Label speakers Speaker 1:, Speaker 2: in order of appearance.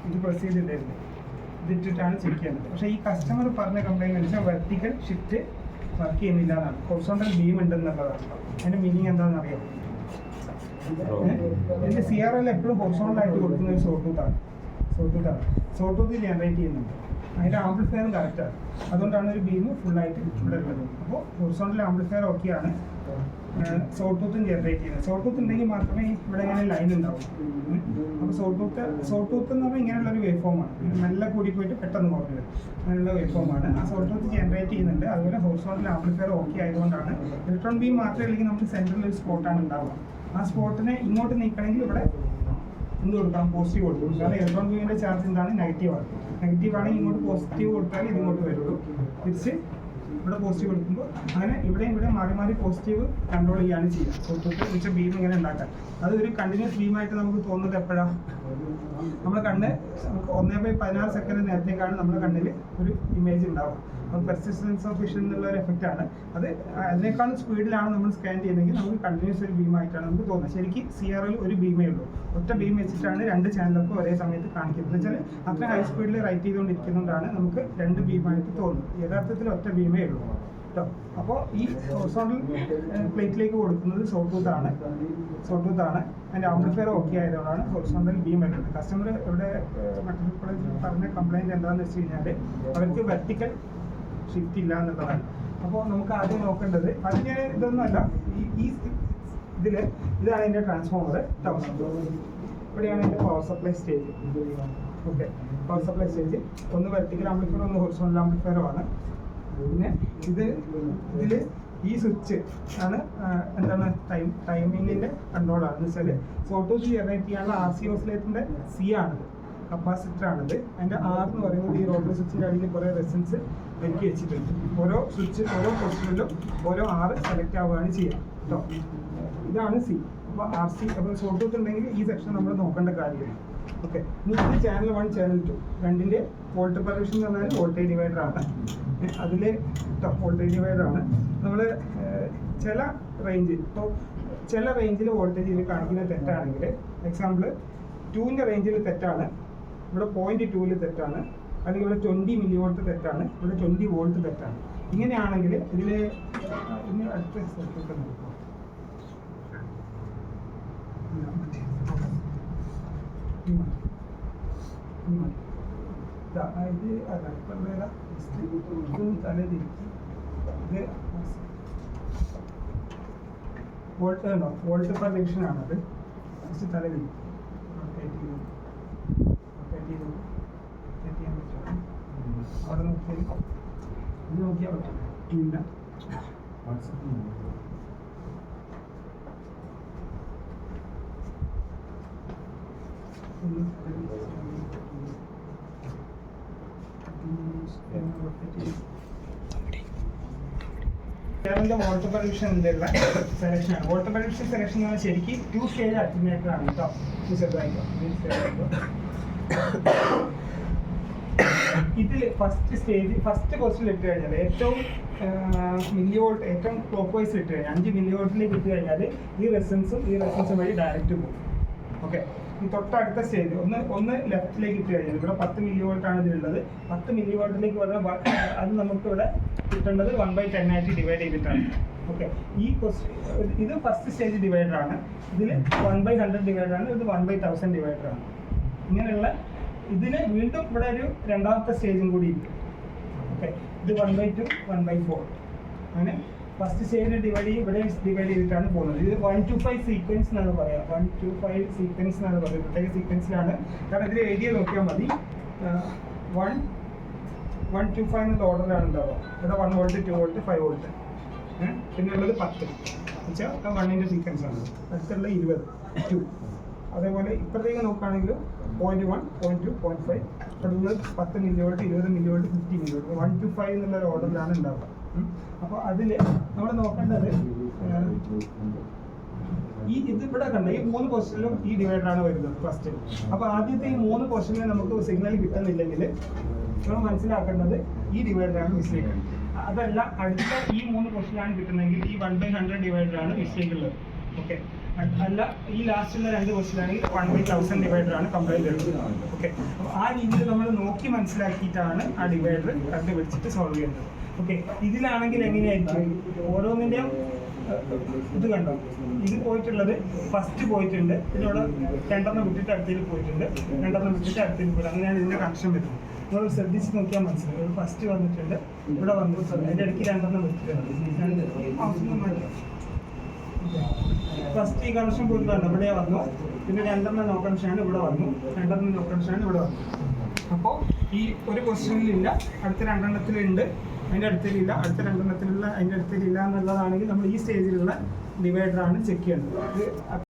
Speaker 1: ഇത് press ചെയ്തിട്ടായിരുന്നു, ഇതിട്ടിട്ടാണ് check ചെയ്യുന്നത്. പക്ഷേ ഈ കസ്റ്റമർ പറഞ്ഞ കംപ്ലൈൻറ്റ് വെച്ചാൽ വെർട്ടിക്കൽ ഷിഫ്റ്റ് വർക്ക് ചെയ്യുന്നില്ല എന്നാണ്, ഹൊറിസോണ്ടൽ ബീം ഉണ്ടെന്നുള്ളതാണ്. അതിൻ്റെ മീനിങ് എന്താണെന്ന് അറിയാം. ഇതിൻ്റെ CRL എപ്പോഴും ഹൊറിസോണ്ടലായിട്ട് കൊടുക്കുന്ന ഒരു സോട്ടൂത്താണ്. സോട്ടൂത്ത് ജനറേറ്റ് ചെയ്യുന്നുണ്ട്, അതിൻ്റെ ആംപ്ലിഫയറും കറക്റ്റാണ്. അതുകൊണ്ടാണ് ഒരു ബീം ഫുള്ളായിട്ട് ഇവിടെ ഉള്ളത്. അപ്പോൾ ഹൊറിസോണ്ടൽ ആംപ്ലിഫയർ ഓക്കെയാണ്, സോട്ടൂത്തും ജനറേറ്റ് ചെയ്യുന്നത്. സോട്ടൂത്ത് ഉണ്ടെങ്കിൽ മാത്രമേ ഇവിടെ ഇങ്ങനെ ലൈൻ ഉണ്ടാവും. അപ്പോൾ സോട്ടൂത്ത് എന്ന് പറഞ്ഞാൽ ഇങ്ങനെയുള്ളൊരു വേവ് ഫോമാണ്, മെല്ലെ കൂടി പോയിട്ട് പെട്ടെന്ന് കുറഞ്ഞു വരും, അങ്ങനെയുള്ള വേവ് ഫോമാണ്. ആ സോട്ടൂത്ത് ജനറേറ്റ് ചെയ്യുന്നുണ്ട്. അതുപോലെ ഹൊറിസോണ്ടൽ ആംപ്ലിഫയർ ഓക്കെ ആയതുകൊണ്ടാണ്. ഇലക്ട്രോൺ ബീം മാത്രമേ അല്ലെങ്കിൽ നമുക്ക് സെൻട്രൽ ഒരു സ്പോട്ടാണ് ഉണ്ടാവുക. ആ സ്പോട്ടിനെ ഇങ്ങോട്ട് നീക്കണമെങ്കിൽ ഇവിടെ എന്ത് കൊടുക്കാം, പോസിറ്റീവ് കൊടുക്കും. കാരണം ഇലക്ട്രോൺ ബീമിൻ്റെ ചാർജ് എന്താണ്, നെഗറ്റീവാണ്. നെഗറ്റീവാണെങ്കിൽ ഇങ്ങോട്ട് പോസിറ്റീവ് കൊടുത്താൽ ഇത് ഇങ്ങോട്ട് വരുള്ളൂ. തിരിച്ച് ഇവിടെ പോസിറ്റീവ് കൊടുക്കുമ്പോൾ അങ്ങനെ ഇവിടെ മാറി മാറി പോസിറ്റീവ് കൺട്രോൾ ചെയ്യുകയാണ് ചെയ്യുക. സോട്ടൂത്ത് വെച്ച ബീം ഇങ്ങനെ ഉണ്ടാക്കാൻ അത് ഒരു കണ്ടിന്യൂസ് ബീമായിട്ട് നമുക്ക് തോന്നുന്നത് എപ്പോഴാണ്, നമ്മുടെ കണ്ണ് 1/16 സെക്കൻഡ് നേരത്തേക്കാണ് നമ്മുടെ കണ്ണിൽ ഒരു ഇമേജ് ഉണ്ടാവുക. അത് പെർസിസ്റ്റൻസ് ഓഫ് വിഷൻ എന്നുള്ള ഒരു എഫക്റ്റാണ്. അത് അതിനേക്കാളും സ്പീഡിലാണ് നമ്മൾ സ്കാൻ ചെയ്യുന്നതെങ്കിൽ നമുക്ക് കണ്ടിന്യൂസ് ഒരു ബീമായിട്ടാണ് നമുക്ക് തോന്നുന്നത്. ശരിക്കും CRL ഒരു ബീമേ ഉള്ളൂ, ഒറ്റ ബീം വെച്ചിട്ടാണ് 2 ചാനലൊക്കെ ഒരേ സമയത്ത് കാണിക്കുന്നത്. എന്ന് വെച്ചാൽ അത്ര ഹൈ സ്പീഡിൽ റൈറ്റ് ചെയ്തുകൊണ്ടിരിക്കുന്നതുകൊണ്ടാണ് നമുക്ക് 2 ബീമായിട്ട് തോന്നുന്നത്. യഥാർത്ഥത്തിൽ ഒറ്റ ബീമേ ഉള്ളൂ കേട്ടോ. അപ്പോൾ ഈ ഹൊറിസോണ്ടൽ പ്ലേറ്റിലേക്ക് കൊടുക്കുന്നത് സോട്ടൂത്താണ്. അതിൻ്റെ ആംപ്ലിഫയർ ഓക്കെ ആയതുകൊണ്ടാണ് ഹൊറിസോണ്ടൽ ബീം വരുന്നത്. കസ്റ്റമർ ഇവിടെ മെഡിക്കൽ കോളേജിൽ പറഞ്ഞ കംപ്ലൈൻറ്റ് എന്താണെന്ന് വെച്ച് കഴിഞ്ഞാൽ അവർക്ക് വെർട്ടിക്കൽ ഷിഫ്റ്റ് ഇല്ല എന്നുള്ളതാണ്. അപ്പോൾ നമുക്ക് ആദ്യം നോക്കേണ്ടത് അതിന് ഇതൊന്നുമല്ല, ഈ ഇതാണ് എൻ്റെ ട്രാൻസ്ഫോമർ. ഇവിടെയാണ് എൻ്റെ power supply stage. Okay, power supply stage ഒന്ന് വെർട്ടിക്കൽ ആംപ്ലിഫയർ ഒന്ന് ഹൊറിസോണ്ടൽ ആംപ്ലിഫയറുമാണ്. പിന്നെ ഇതിൽ ഈ സ്വിച്ച് ആണ് എന്താണ് ടൈമിങ്ങിൻ്റെ കൺട്രോളാണ്. എന്ന് വെച്ചാൽ സോട്ടൂത്ത് ജനറേറ്റ് ചെയ്യാനുള്ള RC ഓസിലേറ്ററിൻ്റെ C ആണിത്, കപ്പാസിറ്ററാണിത്. അതിൻ്റെ R എന്ന് പറയുന്നത് ഈ റോട്ടറി സ്വിച്ചിൻ്റെ അടിയിൽ കുറേ റെസിസ്റ്റൻസ് എനിക്ക് വെച്ചിട്ടുണ്ട്. ഓരോ സ്വിച്ച് ഓരോ പൊസിഷനിലും ഓരോ R സെലക്ട് ആവുകയാണ് ചെയ്യുക കേട്ടോ. ഇതാണ് C. അപ്പോൾ RC അപ്പോൾ സോട്ടൂത്ത് ഉണ്ടെങ്കിൽ ഈ സെക്ഷൻ നമ്മൾ നോക്കേണ്ട കാര്യമില്ല. ഓക്കെ, ഇത് ചാനൽ 1 ചാനൽ 2 രണ്ടിൻ്റെ വോൾട്ട് പെർമിഷൻ എന്ന് പറഞ്ഞാൽ വോൾട്ടേജ് ഡിവൈഡറാണ്. അതിൽ വോൾട്ടേജ് ഡിവൈഡറാണ്. നമ്മൾ ചില റേഞ്ചിൽ വോൾട്ടേജ് ഇതിൽ കാണിക്കുന്നത് തെറ്റാണെങ്കിൽ, എക്സാമ്പിൾ 2ൻ്റെ റേഞ്ചിൽ തെറ്റാണ്, ഇവിടെ 0.2ൽ തെറ്റാണ്, അല്ലെങ്കിൽ ഇവിടെ 20 മില്ലി വോൾട്ട് തെറ്റാണ്, ഇവിടെ 20 വോൾട്ട് തെറ്റാണ്. ഇങ്ങനെയാണെങ്കിൽ ഇതിൽ ഇനി അടുത്ത സർക്യൂട്ട് നോക്കാം. ഇത് അല്ല ഇപ്പം തലതിരിക്കും. ഇത് വോൾട്ട് ഉണ്ടോ, വോൾട്ട് പെർ ഡിവിഷനാണത്. ജസ്റ്റ് തലതിരിക്കും. അവിടെ നോക്കിയാൽ ഇത് നോക്കിയാൽ പറ്റും. ഇല്ല വോൾട്ട് പെർ ഡിവിഷൻ്റെ സെലക്ഷനാണ്. വോൾട്ട് പെർ ഡിവിഷൻ സെലക്ഷൻ എന്ന് പറഞ്ഞാൽ ശരിക്കും 2 സ്റ്റേജ് അൾട്ടിമേറ്റർ ആണ് കേട്ടോ. ഇതിൽ ഫസ്റ്റ് പോസ്റ്റിൽ ഇട്ട് കഴിഞ്ഞാൽ ഏറ്റവും മില്ലി വോൾട്ട് ഏറ്റവും ക്ലോക്ക് വൈസ് ഇട്ട് കഴിഞ്ഞാൽ 5 മില്ലി വോൾട്ടിലേക്ക് ഇട്ട് കഴിഞ്ഞാൽ ഈ റെസിസ്റ്റൻസും വഴി ഡയറക്റ്റ് പോകും. ഓക്കെ, ഈ തൊട്ടടുത്ത സ്റ്റേജ് ഒന്ന് ലെഫ്റ്റിലേക്ക് ഇട്ട് കഴിഞ്ഞാൽ ഇവിടെ 10 മില്ലി വോൾട്ടാണ് ഇതിലുള്ളത്. 10 മില്ലി വോൾട്ടിലേക്ക് പറഞ്ഞാൽ അത് നമുക്ക് ഇവിടെ കിട്ടേണ്ടത് 1/10 ആയിട്ട് ഡിവൈഡ് ചെയ്തിട്ടാണ്. ഓക്കെ, ഇത് ഫസ്റ്റ് സ്റ്റേജ് ഡിവൈഡറാണ്. ഇതിൽ 1/100 ഡിവൈഡറാണ്, ഇത് 1/1000 ഡിവൈഡറാണ്. ഇങ്ങനെയുള്ള ഇതിന് വീണ്ടും ഇവിടെ ഒരു രണ്ടാമത്തെ സ്റ്റേജും കൂടി ഉണ്ട്. ഓക്കെ, ഇത് 1/2 1/4 അങ്ങനെ ഫസ്റ്റ് സ്റ്റേജിൽ ഡിവൈഡ് ചെയ്തിട്ടാണ് പോകുന്നത്. ഇത് 1 to 5 സീക്വൻസ് എന്നാണ് പറയുക. 1 to 5 സീക്വൻസ് എന്നാണ് പറയുന്നത്. പ്രത്യേക സീക്വൻസിലാണ്. കാരണം ഇതിൽ എഴുതിയ നോക്കിയാൽ മതി. 1 to 5 എന്നുള്ള ഓർഡറിലാണ് ഉണ്ടാവുക. ഇവിടെ 1 വോൾട്ട് 2 വോൾട്ട് 5 വോൾട്ട് പിന്നെ ഉള്ളത് 10 വെച്ചാൽ 1ൻ്റെ സീക്വൻസ് ആണ്. അടുത്തുള്ള 20 2. അതേപോലെ ഇപ്പോഴത്തേക്ക് നോക്കുകയാണെങ്കിൽ 0.1 0.2 0.5 അടുത്തുള്ളത് 10 milli volt 20 milli volt 50 milli volt 1 to 5 എന്നുള്ള ഒരു ഓർഡറിലാണ് ഉണ്ടാവുക. അപ്പോൾ അതിൽ നമ്മൾ നോക്കേണ്ടത് ഇതിവിടെ കണ്ട ഈ 3 പൊസിഷനിലും ഈ ഡിവൈഡറാണ് വരുന്നത് ഫസ്റ്റ്. അപ്പോൾ ആദ്യത്തെ ഈ 3 പൊസിഷനിൽ നമുക്ക് സിഗ്നൽ കിട്ടുന്നില്ലെങ്കിൽ നമ്മൾ മനസ്സിലാക്കേണ്ടത് ഈ ഡിവൈഡറാണ് മിസ്റ്റേക്ക്. അതല്ല അടുത്ത ഈ 3 പൊസിഷനിലാണ് കിട്ടുന്നതെങ്കിൽ ഈ 1/100 ഡിവൈഡറാണ് മിസ്റ്റേക്ക് ഉള്ളത്. ഓക്കെ, അല്ല ഈ ലാസ്റ്റുള്ള 2 ക്വസ്റ്റ്യനാണെങ്കിൽ 1/1000 ഡിവൈഡറാണ് കംപ്ലൈൻറ്റ് വരുന്നത്. ഓക്കെ, അപ്പോൾ ആ രീതിയിൽ നമ്മൾ നോക്കി മനസ്സിലാക്കിയിട്ടാണ് ആ ഡിവൈഡർ കണ്ടുപിടിച്ചിട്ട് സോൾവ് ചെയ്യുന്നത്. ഓക്കെ, ഇതിലാണെങ്കിൽ എങ്ങനെയായിരിക്കും ഓരോന്നിൻ്റെയും ഇത് കണ്ടോ, ഇത് പോയിട്ടുള്ളത് ഫസ്റ്റ് പോയിട്ടുണ്ട്, ഇതിലൂടെ 2 വിട്ടിട്ട് അടുത്തേക്ക് പോയിട്ടുണ്ട്, 2 വിട്ടിട്ട് അടുത്തേക്ക് പോയിട്ട് അങ്ങനെയാണ് ഇതിൻ്റെ കണക്ഷൻ വരുന്നത്. നിങ്ങൾ ശ്രദ്ധിച്ച് നോക്കിയാൽ മനസ്സിലാവും. ഫസ്റ്റ് വന്നിട്ടുണ്ട്, ഇവിടെ വന്നിട്ടുണ്ട്, അതിൻ്റെ ഇടയ്ക്ക് 2 വിട്ടിട്ടുണ്ട്. ഫസ്റ്റ് ഈ കണക്ഷൻ പോയിട്ട് കണ്ടോ ഇവിടെ വന്നു, പിന്നെ 2 നോ കണക്ഷനാണ് ഇവിടെ വന്നു, 2 നോ കണക്ഷനാണ് ഇവിടെ വന്നു. അപ്പോൾ ഈ ഒരു ക്വസ്റ്റ്യനിലില്ല, അടുത്ത 2 അതിൻ്റെ അടുത്തിലില്ല, അടുത്ത 2 അതിൻ്റെ അടുത്തിലില്ല എന്നുള്ളതാണെങ്കിൽ നമ്മൾ ഈ സ്റ്റേജിലുള്ള ഡിവൈഡറാണ് ചെക്ക് ചെയ്യേണ്ടത്. ഇത്